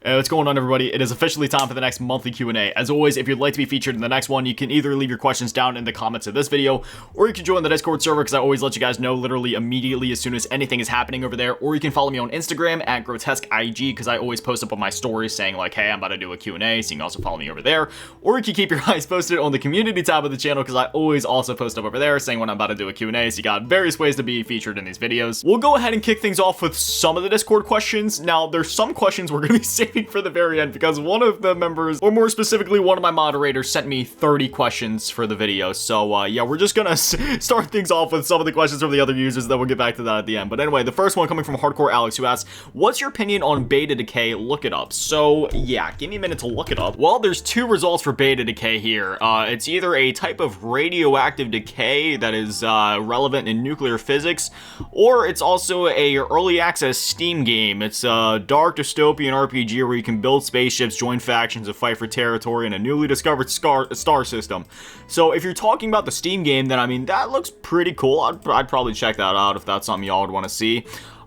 Hey, what's going on, everybody? It is officially time for the next monthly Q&A. As always, if you'd like to be featured in the next one, you can either leave your questions down in the comments of this video, or you can join the Discord server, because I always let you guys know literally immediately as soon as anything is happening over there, or you can follow me on Instagram at GrotesqueIG, because I always post up on my stories saying like, hey, I'm about to do a Q&A, so you can also follow me over there, or you can keep your eyes posted on the community tab of the channel, because I always also post up over there saying when I'm about to do a Q&A, so you got various ways to be featured in these videos. We'll go ahead and kick things off with some of the Discord questions. Now, there's some questions we're going to be saving for the very end, because one of the members, or more specifically one of my moderators, sent me 30 questions for the video. So yeah, we're just gonna start things off with some of the questions from the other users, then we'll get back to that at the end. But anyway, the first one coming from Hardcore Alex, who asks, what's your opinion on beta decay? Look it up. So yeah, give me a minute to look it up. Well, there's two results for beta decay here. It's either a type of radioactive decay that is relevant in nuclear physics, or it's also a early access Steam game. It's a dark dystopian RPG where you can build spaceships, join factions, and fight for territory in a newly discovered star system. So if you're talking about the Steam game, then I mean, that looks pretty cool. I'd probably check that out if that's something y'all would want to see.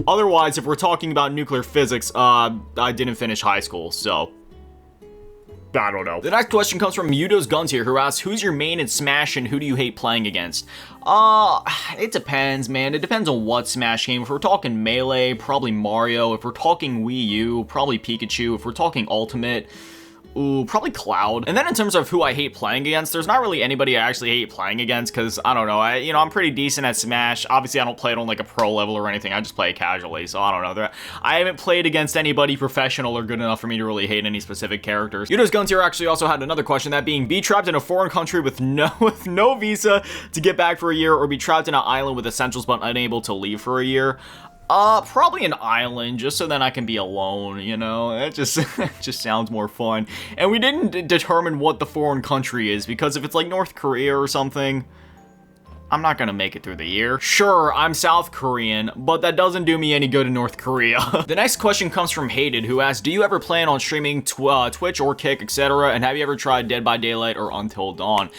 Otherwise, if we're talking about nuclear physics, I didn't finish high school, so I don't know. The next question comes from Mudo's Guns here, who asks, who's your main in Smash and who do you hate playing against? It depends, man. It depends on what Smash game. If we're talking Melee, probably Mario. If we're talking Wii U, probably Pikachu. If we're talking Ultimate, ooh, probably Cloud. And then in terms of who I hate playing against, there's not really anybody I actually hate playing against, because I don't know, I'm pretty decent at Smash. Obviously, I don't play it on like a pro level or anything. I just play it casually, so I don't know. I haven't played against anybody professional or good enough for me to really hate any specific characters. Yudo's Guns here actually also had another question, that being, be trapped in a foreign country with no visa to get back for a year, or be trapped in an island with essentials but unable to leave for a year. Probably an island, just so then I can be alone, you know? It just sounds more fun. And we didn't determine what the foreign country is, because if it's like North Korea or something, I'm not gonna make it through the year. Sure, I'm South Korean, but that doesn't do me any good in North Korea. The next question comes from Hated, who asks, do you ever plan on streaming Twitch or Kick, etc., and have you ever tried Dead by Daylight or Until Dawn?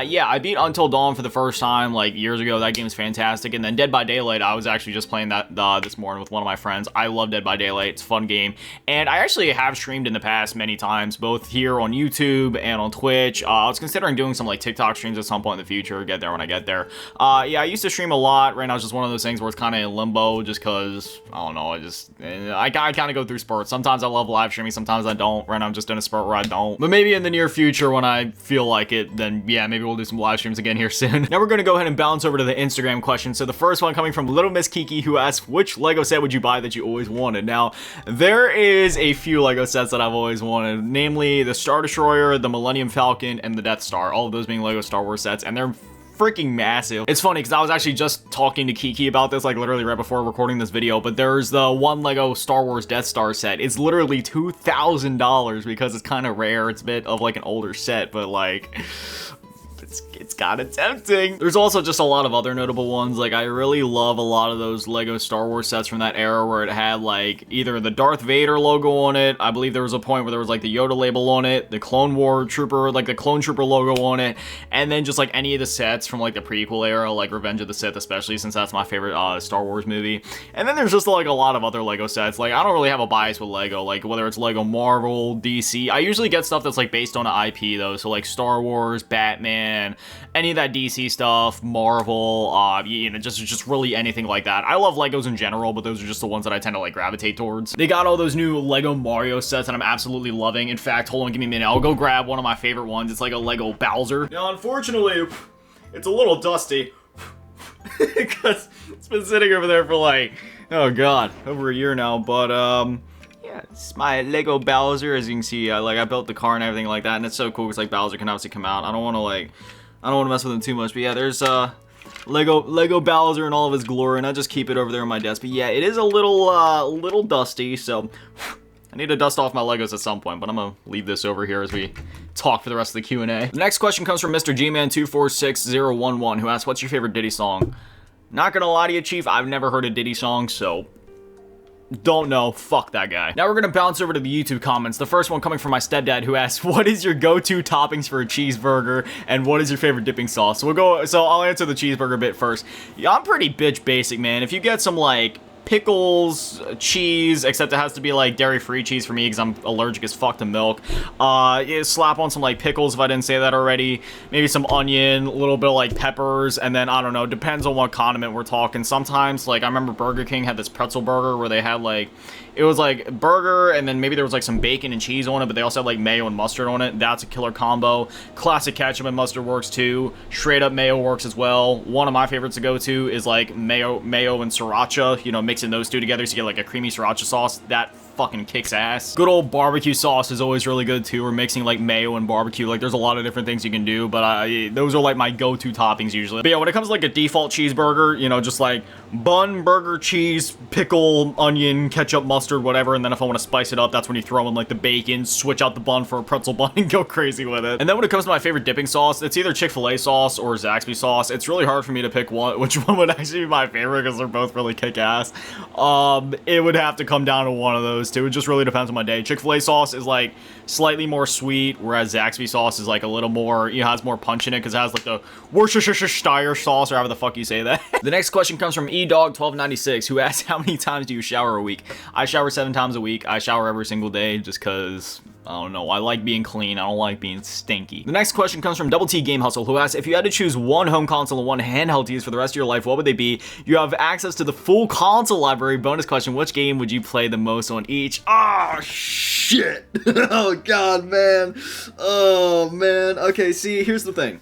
Yeah, I beat Until Dawn for the first time like years ago. That game's fantastic. And then Dead by Daylight, I was actually just playing that this morning with one of my friends. I love Dead by Daylight. It's a fun game. And I actually have streamed in the past many times, both here on YouTube and on Twitch. I was considering doing some like TikTok streams at some point in the future. Get there when I get there. Yeah, I used to stream a lot. Right now it's just one of those things where it's kind of in limbo, just because, I don't know, I kind of go through spurts. Sometimes I love live streaming, sometimes I don't. Right now I'm just in a spurt where I don't. But maybe in the near future when I feel like it, then yeah, maybe we'll do some live streams again here soon. Now we're going to go ahead and bounce over to the Instagram question. So the first one coming from Little Miss Kiki, who asks, which Lego set would you buy that you always wanted? Now, there is a few Lego sets that I've always wanted, namely the Star Destroyer, the Millennium Falcon, and the Death Star. All of those being Lego Star Wars sets, and they're freaking massive. It's funny because I was actually just talking to Kiki about this like literally right before recording this video, but there's the one Lego Star Wars Death Star set. It's literally $2,000 because it's kind of rare. It's a bit of like an older set, but like it's kind of tempting. There's also just a lot of other notable ones. Like, I really love a lot of those Lego Star Wars sets from that era where it had like either the Darth Vader logo on it. I believe there was a point where there was like the Yoda label on it, the Clone War Trooper, like the Clone Trooper logo on it, and then just like any of the sets from like the prequel era, like Revenge of the Sith, especially since that's my favorite Star Wars movie. And then there's just like a lot of other Lego sets. Like, I don't really have a bias with Lego, like whether it's Lego Marvel, DC. I usually get stuff that's like based on an IP though, so like Star Wars, Batman, any of that DC stuff, Marvel, just really anything like that. I love Legos in general, but those are just the ones that I tend to like gravitate towards. They got all those new Lego Mario sets that I'm absolutely loving. In fact, hold on, give me a minute. I'll go grab one of my favorite ones. It's like a Lego Bowser. Now, unfortunately, it's a little dusty because it's been sitting over there for like, oh god, over a year now, but yeah, it's my Lego Bowser. As you can see, I built the car and everything like that, and it's so cool because like Bowser can obviously come out. I don't want to mess with him too much, but yeah, there's Lego Bowser in all of his glory, and I just keep it over there on my desk. But yeah, it is a little dusty, so I need to dust off my Legos at some point, but I'm gonna leave this over here as we talk for the rest of the Q&A. The next question comes from Mr. Gman246011, who asks, what's your favorite Diddy song? Not gonna lie to you, Chief, I've never heard a Diddy song, so don't know. Fuck that guy. Now we're gonna bounce over to the YouTube comments. The first one coming from my stepdad, who asks, what is your go-to toppings for a cheeseburger, and what is your favorite dipping sauce? So I'll answer the cheeseburger bit first. Yeah, I'm pretty bitch basic, man. If you get some like pickles, cheese, except it has to be like dairy-free cheese for me because I'm allergic as fuck to milk. Yeah, slap on some like pickles if I didn't say that already. Maybe some onion, a little bit of like peppers, and then I don't know, depends on what condiment we're talking. Sometimes, like I remember Burger King had this pretzel burger where they had like, it was like burger and then maybe there was like some bacon and cheese on it, but they also had like mayo and mustard on it. That's a killer combo. Classic ketchup and mustard works too. Straight up mayo works as well. One of my favorites to go to is like mayo and sriracha, you know, mixing those two together so you get like a creamy sriracha sauce. That fucking kicks ass. Good old barbecue sauce is always really good too, or mixing like mayo and barbecue. Like there's a lot of different things you can do, but those are like my go-to toppings usually. But yeah, when it comes to like a default cheeseburger, you know, just like bun, burger, cheese, pickle, onion, ketchup, mustard, whatever, and then if I want to spice it up, that's when you throw in like the bacon, switch out the bun for a pretzel bun and go crazy with it. And then when it comes to my favorite dipping sauce, it's either Chick-fil-A sauce or Zaxby sauce. It's really hard for me to pick which one would actually be my favorite because they're both really kick-ass. It would have to come down to one of those two. It just really depends on my day. Chick-fil-A sauce is like slightly more sweet, whereas Zaxby sauce is like a little more, you know, has more punch in it because it has like the Worcestershire sauce or however the fuck you say that. The next question comes from eDog1296, who asks, how many times do you shower a week? I shower 7 times a week. I shower every single day just because, I don't know, I like being clean. I don't like being stinky. The next question comes from Double T Game Hustle, who asks, if you had to choose one home console and one handheld to use for the rest of your life, what would they be? You have access to the full console library. Bonus question, which game would you play the most on each? Oh, shit. Oh, God, man. Oh, man. Okay, see, here's the thing.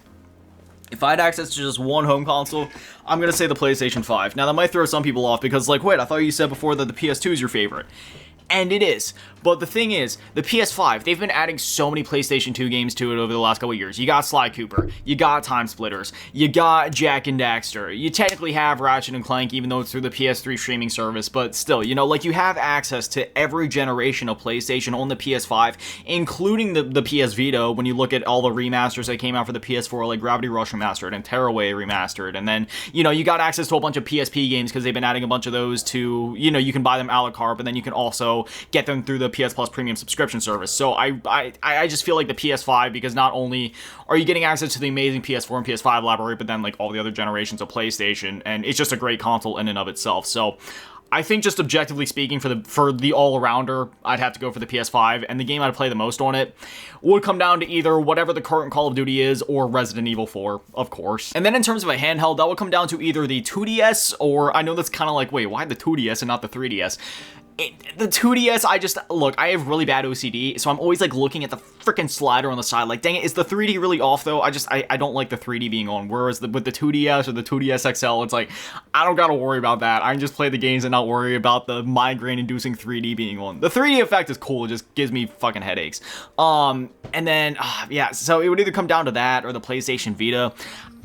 If I had access to just one home console, I'm going to say the PlayStation 5. Now, that might throw some people off because, like, wait, I thought you said before that the PS2 is your favorite. And it is. But the thing is, the PS5, they've been adding so many PlayStation 2 games to it over the last couple of years. You got Sly Cooper, you got Time Splitters, you got Jak and Daxter, you technically have Ratchet and Clank, even though it's through the PS3 streaming service, but still, you know, like you have access to every generation of PlayStation on the PS5, including the PS Vita, when you look at all the remasters that came out for the PS4, like Gravity Rush Remastered and Tearaway Remastered, and then, you know, you got access to a bunch of PSP games because they've been adding a bunch of those to, you know, you can buy them a la carte, but then you can also get them through the PS Plus premium subscription service. So I just feel like the PS5, because not only are you getting access to the amazing PS4 and PS5 library, but then like all the other generations of PlayStation, and it's just a great console in and of itself. So I think just objectively speaking, for the all-arounder, I'd have to go for the PS5, and the game I'd play the most on it would come down to either whatever the current Call of Duty is or Resident Evil 4, of course. And then in terms of a handheld, that would come down to either the 2DS, or I know that's kind of like, wait, why the 2DS and not the 3DS? The 2DS, look, I have really bad OCD, so I'm always, like, looking at the freaking slider on the side, like, dang it, is the 3D really off, though? I don't like the 3D being on, whereas with the 2DS or the 2DS XL, it's like, I don't gotta worry about that. I can just play the games and not worry about the migraine-inducing 3D being on. The 3D effect is cool, it just gives me fucking headaches. And then, yeah, so it would either come down to that or the PlayStation Vita.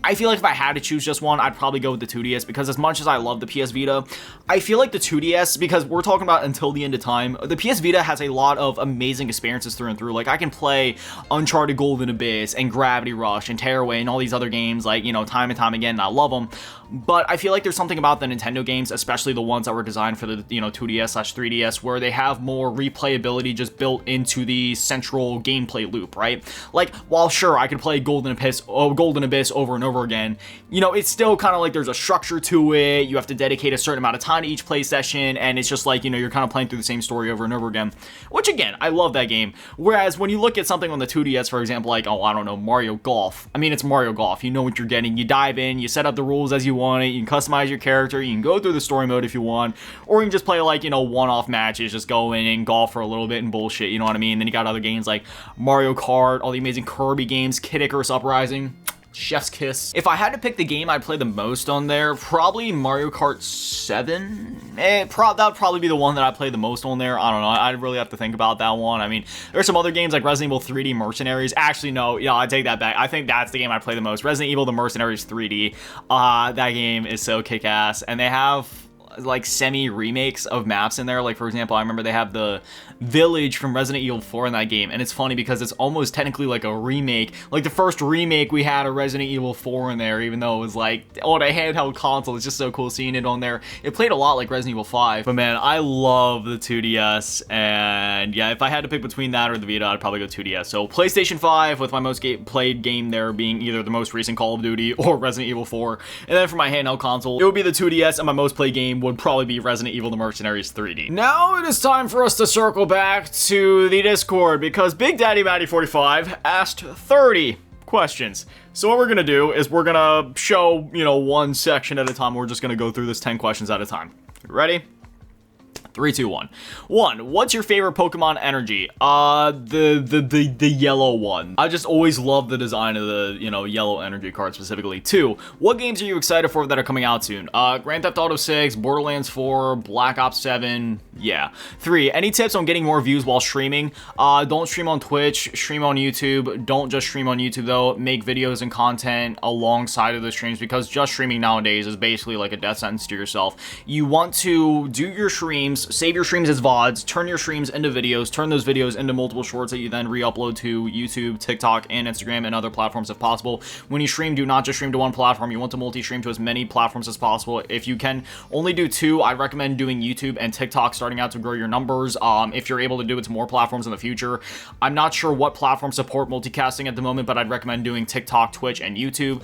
I feel like if I had to choose just one, I'd probably go with the 2DS, because as much as I love the PS Vita, I feel like the 2DS, because we're talking about until the end of time, the PS Vita has a lot of amazing experiences through and through. Like, I can play Uncharted Golden Abyss and Gravity Rush and Tearaway and all these other games, like, you know, time and time again, and I love them. But I feel like there's something about the Nintendo games, especially the ones that were designed for the, you know, 2DS/3DS, where they have more replayability just built into the central gameplay loop, right? Like, while sure, I could play Golden Abyss over and over again, you know, it's still kind of like there's a structure to it. You have to dedicate a certain amount of time to each play session, and it's just like, you know, you're kind of playing through the same story over and over again, which again, I love that game. Whereas when you look at something on the 2DS, for example, like, oh, I don't know, Mario Golf. I mean, it's Mario Golf. You know what you're getting. You dive in, you set up the rules as you want it, you can customize your character, you can go through the story mode if you want, or you can just play like, you know, one-off matches, just go in and golf for a little bit and bullshit, you know what I mean? Then you got other games like Mario Kart, all the amazing Kirby games, Kid Icarus Uprising, chef's kiss. If I had to pick the game I'd play the most on there, probably Mario Kart 7. That would probably be the one that I play the most on there. I don't know. I'd really have to think about that one. I mean, there's some other games like Resident Evil 3D Mercenaries. Actually, no. Yeah, I take that back. I think that's the game I play the most. Resident Evil The Mercenaries 3D. That game is so kick-ass. And they have like semi-remakes of maps in there. Like, for example, I remember they have the village from Resident Evil 4 in that game, and it's funny because it's almost technically like a remake, like the first remake we had of Resident Evil 4 in there, even though it was like on a handheld console. It's just so cool seeing it on there. It played a lot like Resident Evil 5, but man, I love the 2DS, and yeah, if I had to pick between that or the Vita, I'd probably go 2DS. So PlayStation 5 with my most played game there being either the most recent Call of Duty or Resident Evil 4, and then for my handheld console, it would be the 2DS, and my most played game would probably be Resident Evil The Mercenaries 3D. Now it is time for us to circle back to the Discord because Big Daddy Matty 45 asked 30 questions. So what we're gonna do is we're gonna show, you know, one section at a time. We're just gonna go through this 10 questions at a time. Ready? 3, 2, 1. 1. What's your favorite Pokemon energy? The yellow one. I just always love the design of the, you know, yellow energy card specifically. 2. What games are you excited for that are coming out soon? Grand Theft Auto 6, Borderlands 4, Black Ops 7. Yeah. 3. Any tips on getting more views while streaming? Don't stream on Twitch, stream on YouTube. Don't just stream on YouTube though. Make videos and content alongside of the streams because just streaming nowadays is basically like a death sentence to yourself. You want to do your streams, save your streams as VODs, turn your streams into videos, turn those videos into multiple shorts that you then re-upload to YouTube, TikTok, and Instagram, and other platforms if possible. When you stream, do not just stream to one platform. You want to multi-stream to as many platforms as possible. If you can only do 2, I recommend doing YouTube and TikTok starting out to grow your numbers. If you're able to do it to more platforms in the future. I'm not sure what platforms support multicasting at the moment, but I'd recommend doing TikTok, Twitch, and YouTube.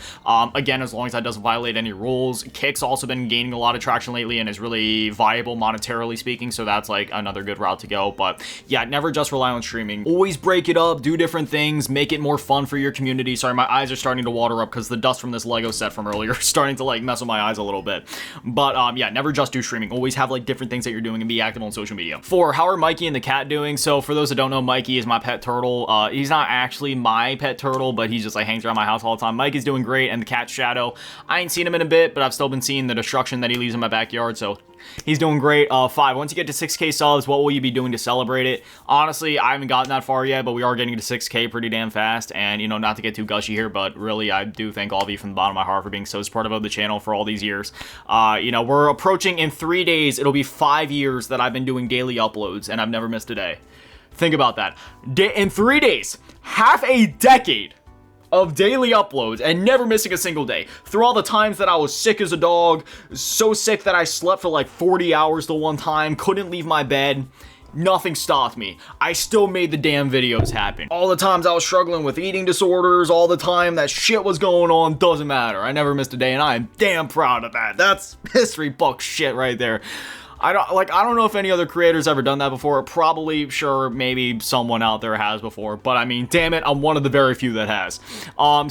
Again, as long as that doesn't violate any rules. Kick's also been gaining a lot of traction lately and is really viable monetarily speaking, so that's like another good route to go. But yeah, never just rely on streaming. Always break it up, do different things, make it more fun for your community. Sorry, my eyes are starting to water up because the dust from this Lego set from earlier is starting to like mess with my eyes a little bit. But yeah, never just do streaming. Always have like different things that you're doing and be active on social media. 4, how are Mikey and the cat doing? So for those that don't know, Mikey is my pet turtle. He's not actually my pet turtle, but he's just like hangs around my house all the time. Mikey's doing great, and the cat Shadow, I ain't seen him in a bit, but I've still been seeing the destruction that he leaves in my backyard, so he's doing great. 5, once you get to 6K subs, what will you be doing to celebrate it? Honestly, I haven't gotten that far yet, but we are getting to 6K pretty damn fast. And, you know, not to get too gushy here, but really, I do thank all of you from the bottom of my heart for being so supportive of the channel for all these years. You know, we're approaching, in 3 days, it'll be 5 years that I've been doing daily uploads, and I've never missed a day. Think about that. In 3 days, half a decade of daily uploads and never missing a single day. Through all the times that I was sick as a dog, so sick that I slept for like 40 hours the one time, couldn't leave my bed, nothing stopped me. I still made the damn videos happen. All the times I was struggling with eating disorders, all the time that shit was going on, doesn't matter. I never missed a day, and I am damn proud of that. That's history book shit right there. I don't know if any other creator's ever done that before. Probably, sure, maybe someone out there has before, but I mean, damn it, I'm one of the very few that has.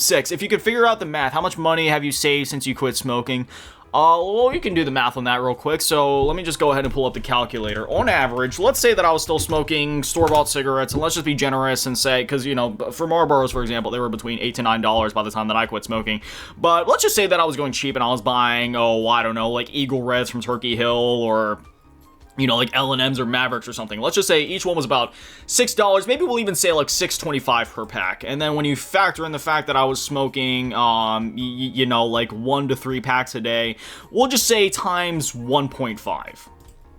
6, if you could figure out the math, how much money have you saved since you quit smoking? Well, you can do the math on that real quick, so let me just go ahead and pull up the calculator. On average, let's say that I was still smoking store-bought cigarettes, and let's just be generous and say, because, you know, for Marlboros, for example, they were between $8 to $9 by the time that I quit smoking, but let's just say that I was going cheap and I was buying, oh, I don't know, like Eagle Reds from Turkey Hill, or, you know, like L&M's or Mavericks or something. Let's just say each one was about $6. Maybe we'll even say like $6.25 per pack. And then when you factor in the fact that I was smoking, you know, like 1 to 3 packs a day, we'll just say times 1.5.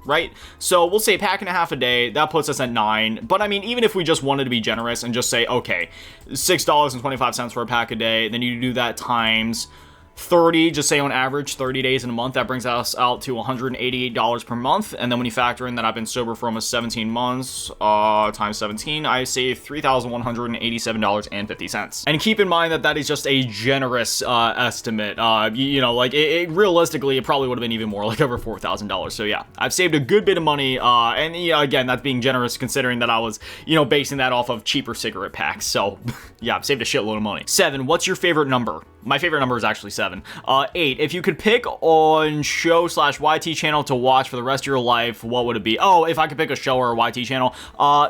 Right? So we'll say a pack and a half a day. That puts us at 9. But I mean, even if we just wanted to be generous and just say, okay, $6.25 for a pack a day, then you do that times 30, just say on average 30 days in a month, that brings us out to $188 per month. And then when you factor in that I've been sober for almost 17 months, times 17, I save $3,187.50. And keep in mind that that is just a generous estimate. You know, like realistically, it probably would have been even more, like over $4,000. So yeah, I've saved a good bit of money. And yeah, again, that's being generous considering that I was, you know, basing that off of cheaper cigarette packs. So yeah, I've saved a shitload of money. 7, what's your favorite number? My favorite number is actually 7. 8, if you could pick on show/YT channel to watch for the rest of your life, what would it be? Oh, if I could pick a show or a YT channel,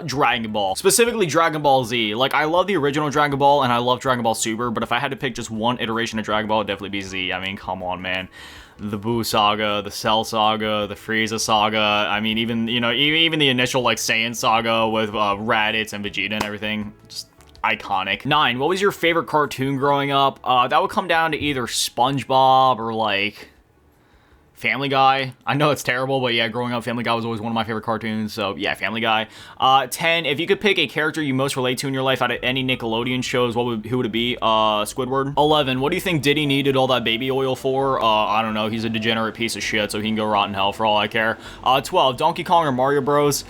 Dragon Ball. Specifically Dragon Ball Z. Like, I love the original Dragon Ball and I love Dragon Ball Super, but if I had to pick just one iteration of Dragon Ball, it'd definitely be Z. I mean, come on, man. The Buu saga, the Cell saga, the Frieza saga. I mean, even, you know, even the initial, like, Saiyan saga with Raditz and Vegeta and everything. Just iconic. 9, what was your favorite cartoon growing up? That would come down to either SpongeBob or, like, Family Guy. I know it's terrible, but yeah, growing up, Family Guy was always one of my favorite cartoons, so yeah, Family Guy. 10, if you could pick a character you most relate to in your life out of any Nickelodeon shows, who would it be? Squidward. 11, what do you think Diddy needed all that baby oil for? I don't know, he's a degenerate piece of shit, so he can go rot in hell for all I care. 12, Donkey Kong or Mario Bros?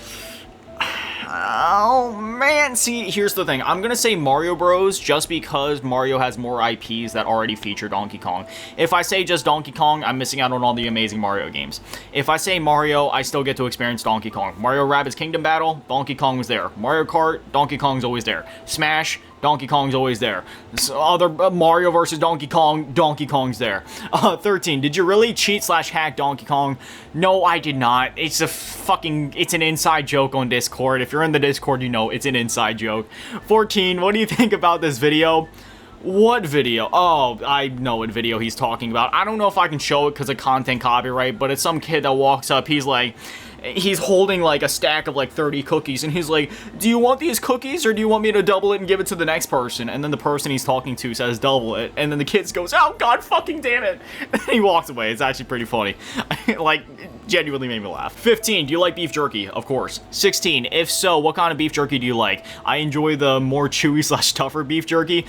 Oh man, see, here's the thing. I'm gonna say Mario Bros. Just because Mario has more IPs that already feature Donkey Kong. If I say just Donkey Kong, I'm missing out on all the amazing Mario games. If I say Mario, I still get to experience Donkey Kong. Mario Rabbids Kingdom Battle, Donkey Kong was there. Mario Kart, Donkey Kong's always there. Smash, Donkey Kong's always there. So other Mario versus Donkey Kong's there. 13, did you really cheat/hack Donkey Kong? No, I did not. It's an inside joke on Discord. If you're in the Discord, you know it's an inside joke. 14, what do you think about this video? What video? Oh, I know what video he's talking about. I don't know if I can show it because of content copyright, but it's some kid that walks up, he's holding like a stack of like 30 cookies and he's like, do you want these cookies or do you want me to double it and give it to the next person? And then the person he's talking to says double it, and then the kid goes, oh god fucking damn it, and he walks away. It's actually pretty funny. Like, genuinely made me laugh. 15, do you like beef jerky? Of course. 16, if so, what kind of beef jerky do you like? I enjoy the more chewy/tougher beef jerky.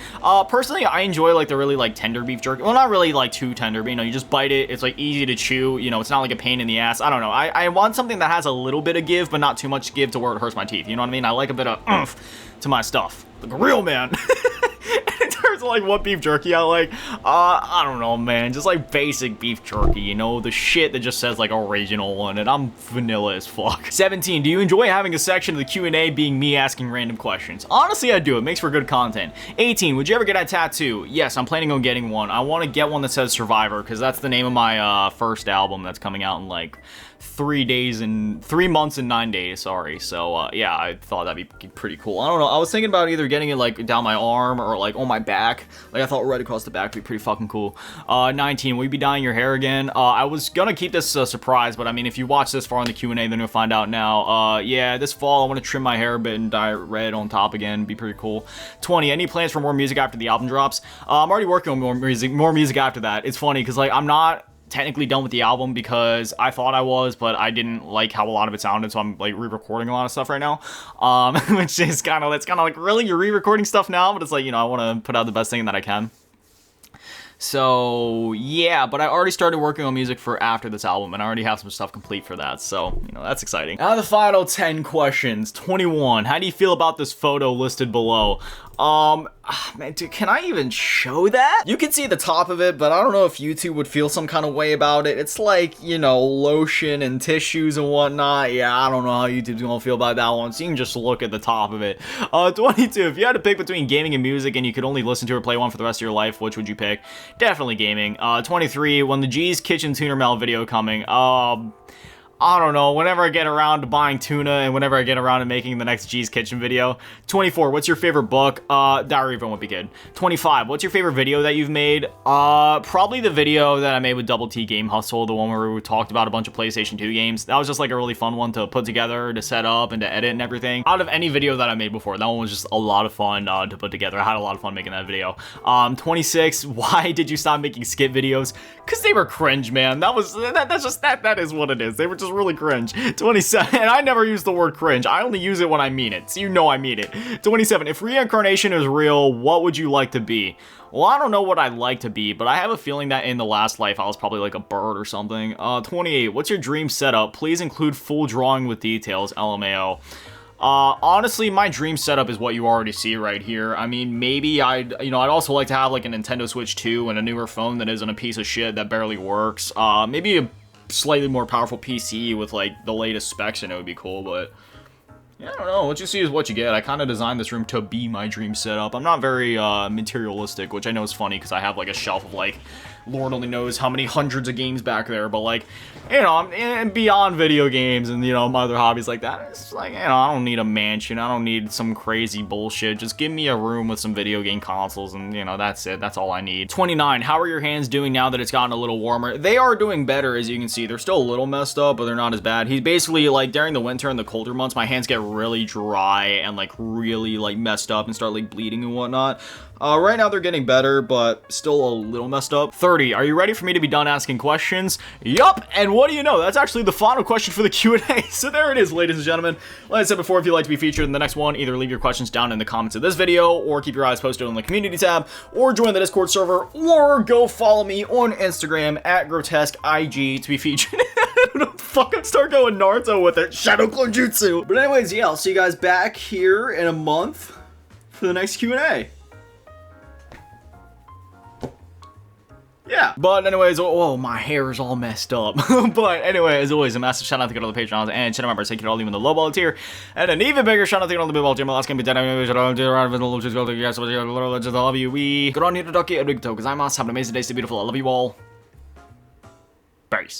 Personally, I enjoy like the really like tender beef jerky. Well, not really like too tender, but you know, you just bite it, it's like easy to chew, you know, it's not like a pain in the ass. I don't know, I want something that has a little bit of give, but not too much give to where it hurts my teeth, you know what I mean? I like a bit of oomph to my stuff. Like a real man. In terms of like what beef jerky I like, I don't know, man, just like basic beef jerky, you know, the shit that just says like original on it. I'm vanilla as fuck. 17, do you enjoy having a section of the Q&A being me asking random questions? Honestly, I do. It makes for good content. 18, would you ever get a tattoo? Yes, I'm planning on getting one. I want to get one that says Survivor, because that's the name of my first album that's coming out in like 3 months and 9 days, sorry. So yeah, I thought that'd be pretty cool. I don't know, I was thinking about either getting it like down my arm or like on my back. Like I thought right across the back would be pretty fucking cool. 19, will you be dyeing your hair again? I was gonna keep this a surprise, but I mean, if you watch this far on the Q&A, then you'll find out now. Yeah, this fall I want to trim my hair a bit and dye it red on top again. Be pretty cool. 20, any plans for more music after the album drops? I'm already working on more music after that. It's funny because like I'm not technically done with the album because I thought I was, but I didn't like how a lot of it sounded, so I'm like re-recording a lot of stuff right now, which is kind of like, really, you're re-recording stuff now? But it's like, you know, I want to put out the best thing that I can. So yeah, but I already started working on music for after this album, and I already have some stuff complete for that, so, you know, that's exciting. Now the final 10 questions. 21, how do you feel about this photo listed below? Man, dude, can I even show that? You can see the top of it, but I don't know if YouTube would feel some kind of way about it. It's like, you know, lotion and tissues and whatnot. Yeah, I don't know how YouTube's gonna feel about that one, so you can just look at the top of it. 22, if you had to pick between gaming and music and you could only listen to or play one for the rest of your life, which would you pick? Definitely gaming. 23, when the G's Kitchen Tuner Melt video coming? I don't know, whenever I get around to buying tuna and whenever I get around to making the next G's Kitchen video. 24, what's your favorite book? Diary of a Wimpy Kid. 25, what's your favorite video that you've made? Probably the video that I made with Double T Game Hustle, the one where we talked about a bunch of PlayStation 2 games. That was just like a really fun one to put together, to set up, and to edit and everything. Out of any video that I made before, that one was just a lot of fun to put together. I had a lot of fun making that video. 26, why did you stop making skit videos? Because they were cringe, man. That is what it is. They were just really cringe. 27, and I never use the word cringe. I only use it when I mean it, so you know I mean it. 27, if reincarnation is real, what would you like to be? Well, I don't know what I'd like to be, but I have a feeling that in the last life I was probably like a bird or something. 28, what's your dream setup? Please include full drawing with details, LMAO. Honestly, my dream setup is what you already see right here. I mean, maybe I'd also like to have like a Nintendo Switch 2 and a newer phone that isn't a piece of shit that barely works. Maybe a slightly more powerful PC with like the latest specs, and it would be cool, but yeah, I don't know. What you see is what you get. I kind of designed this room to be my dream setup. I'm not very materialistic, which I know is funny because I have like a shelf of like Lord only knows how many hundreds of games back there, but like, you know, and beyond video games and, you know, my other hobbies like that, it's like, you know, I don't need a mansion, I don't need some crazy bullshit, just give me a room with some video game consoles and, you know, that's it, that's all I need. 29, how are your hands doing now that it's gotten a little warmer? They are doing better, as you can see. They're still a little messed up, but they're not as bad. He's basically, like, during the winter and the colder months, my hands get really dry and, like, really, like, messed up and start, like, bleeding and whatnot. Right now they're getting better, but still a little messed up. 30, are you ready for me to be done asking questions? Yup, and what do you know? That's actually the final question for the Q&A. So there it is, ladies and gentlemen. Like I said before, if you'd like to be featured in the next one, either leave your questions down in the comments of this video, or keep your eyes posted on the community tab, or join the Discord server, or go follow me on Instagram at GrotesqueIG to be featured don't know what the fuck, I'm start going Naruto with it. Shadow Clone Jutsu. But anyways, yeah, I'll see you guys back here in a month for the next Q&A. Yeah. But anyways, oh, my hair is all messed up. But anyway, as always, a massive shout out to get all the Patreons and channel members. Thank you to all of you in the low ball tier. And an even bigger shout out to all the big ball tier. My last game be dead. I love you. We go on here to Ducky and Rigto because I must have an amazing day. Stay beautiful. I love you all. Peace.